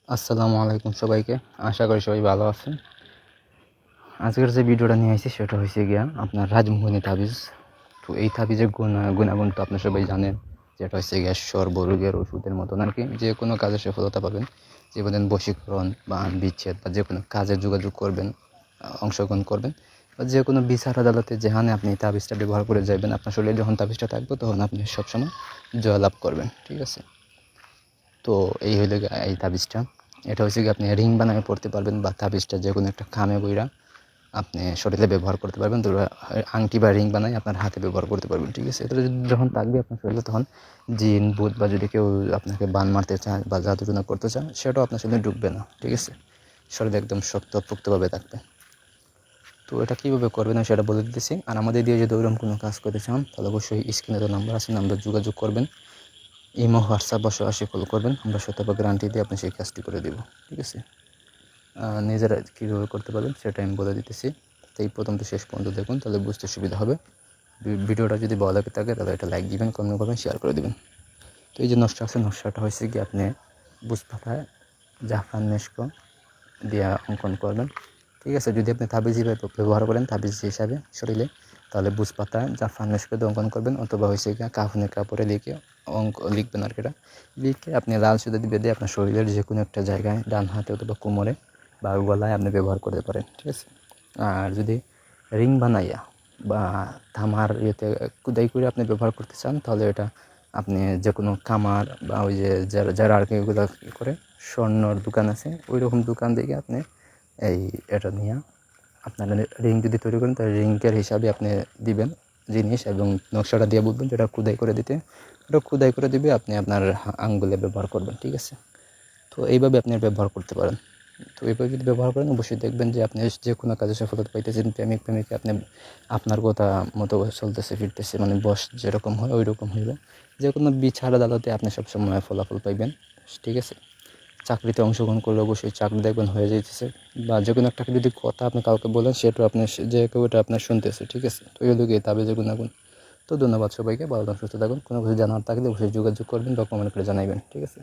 আসসালামু আলাইকুম সবাইকে। আশা করি সবাই ভালো আছেন। আজকের যে ভিডিওটা নিয়ে আসছি সেটা হচ্ছে গিয়া আপনার রাজমোহিনী তাবিজ। তো এই তাবিজের গুণাগুণ তো আপনার সবাই জানেন, যেটা হচ্ছে গিয়া সর্বরোগের ওষুধের মতন আর কি। যে কোনো কাজে সফলতা পাবেন, যে বলেন বশীকরণ বা বিচ্ছেদ বা যে কোনো কাজে যোগাযোগ করবেন, অংশগ্রহণ করবেন বা যে কোনো বিচার আদালতে যেখানে আপনি তাবিজটা ব্যবহার করে যাবেন, আপনার শরীরে যখন তাবিজটা থাকবে তখন আপনি সবসময় জয়লাভ করবেন। ঠিক আছে? তো এই হইলে এই তাবিজটা, এটা হচ্ছে কি আপনি রিং বানায় পড়তে পারবেন বা তাবিজটা যে কোনো একটা খামে বইরা আপনি শরীরে ব্যবহার করতে পারবেন। তো আংটি বা রিং বানায় আপনার হাতে ব্যবহার করতে পারবেন। ঠিক আছে? এটা যখন থাকবে আপনার শরীরে, তখন জিন ভূত বা যদি কেউ আপনাকে বান মারতে চায় বা জাদুটনা করতে চায়, সেটাও আপনার শরীরে ঢুকবে না। ঠিক আছে? শরীরে একদম শক্ত পোক্তভাবে থাকবে। তো এটা কীভাবে করবেন আমি সেটা বলে দিতেছি। আর আমাদের দিয়ে যদি ওইরকম কোনো কাজ করতে চান, তাহলে অবশ্যই স্ক্রিনে তো নাম্বার আছে, নাম্বার যোগাযোগ করবেন। ইমো, হোয়াটসঅ্যাপ বা সরাসরি কল করবেন। আমরা শতভাগ গ্যারান্টি দিয়ে আপনি সেই কাজটি করে দেবো। ঠিক আছে? নিজেরা কীভাবে করতে পারবেন সেটা আমি বলে দিতেছি। তো এই প্রথম তো শেষ পর্যন্ত দেখুন, তাহলে বুঝতে সুবিধা হবে। ভিডিওটা যদি ভালো লাগে থাকে তাহলে এটা লাইক দিবেন, কমেন্ট করবেন, শেয়ার করে দেবেন। তো এই যে নকশা আছে, নকশাটা হয়েছে কি আপনি বুঝ পাতায় জাফরান মেশক দিয়ে অঙ্কন করবেন। ঠিক আছে? যদি আপনি তাবিজ ব্যবহার করেন তাবিজ হিসাবে শরীরে, তাহলে বুঝ পাতায় জাফরান মেশক দিয়ে অঙ্কন করবেন, অথবা হয়েছে গিয়ে কাফনের কাপড়ে লিখে লিখবেন আর কি। এটা লিখে আপনি লাল সুতা দিয়ে বেঁধে আপনার শরীরের যে কোনো একটা জায়গায়, ডান হাতে অথবা কোমরে বা গলায় আপনি ব্যবহার করতে পারেন। ঠিক আছে? আর যদি রিং বানাইয়া বা তামার ইয়েতে কুদাই করে আপনি ব্যবহার করতে চান, তাহলে এটা আপনি যে কোনো কামার বা ওই যে যারা আর কি এগুলো করে স্বর্ণর দোকান আছে, ওই রকম দোকান থেকে আপনি এটা নিয়ে আপনার রিং যদি তৈরি করেন, তাহলে রিংয়ের হিসাবে আপনি দিবেন জিনিস এবং নকশাটা দিয়ে বলবেন যেটা খোদাই করে দিতে। ওটা খোদাই করে দিবে, আপনি আপনার আঙ্গুলে ব্যবহার করবেন। ঠিক আছে? তো এইভাবে আপনি ব্যবহার করতে পারেন। তো এইভাবে যদি ব্যবহার করেন, অবশ্যই দেখবেন যে আপনি যে কোনো কাজে সফলতা পাইতেছেন। প্রেমিকে আপনি আপনার কথা মতো চলতেছে ফিরতেছে, মানে বস যেরকম হয় ওই রকম হইবে। যে কোনো বিচার আদালতে আপনি সবসময় ফলাফল পাইবেন। ঠিক আছে? চাকরিতে অংশগ্রহণ করলে অবশ্যই চাকরি দেখবেন হয়ে যাইতেছে। বা যে কোনো একটা যদি কথা আপনি কাউকে বলেন, সেটা আপনি যে কেউ এটা আপনার শুনতেছে। ঠিক আছে? তো এই হলো গিয়ে তাবিজের গুণাগুণ। তো ধন্যবাদ সবাইকে। ভালো থাকুন, সুস্থ থাকুন। কোনো কিছু জানার থাকলে অবশ্যই যোগাযোগ করবেন বা কমেন্ট করে জানাইবেন। ঠিক আছে?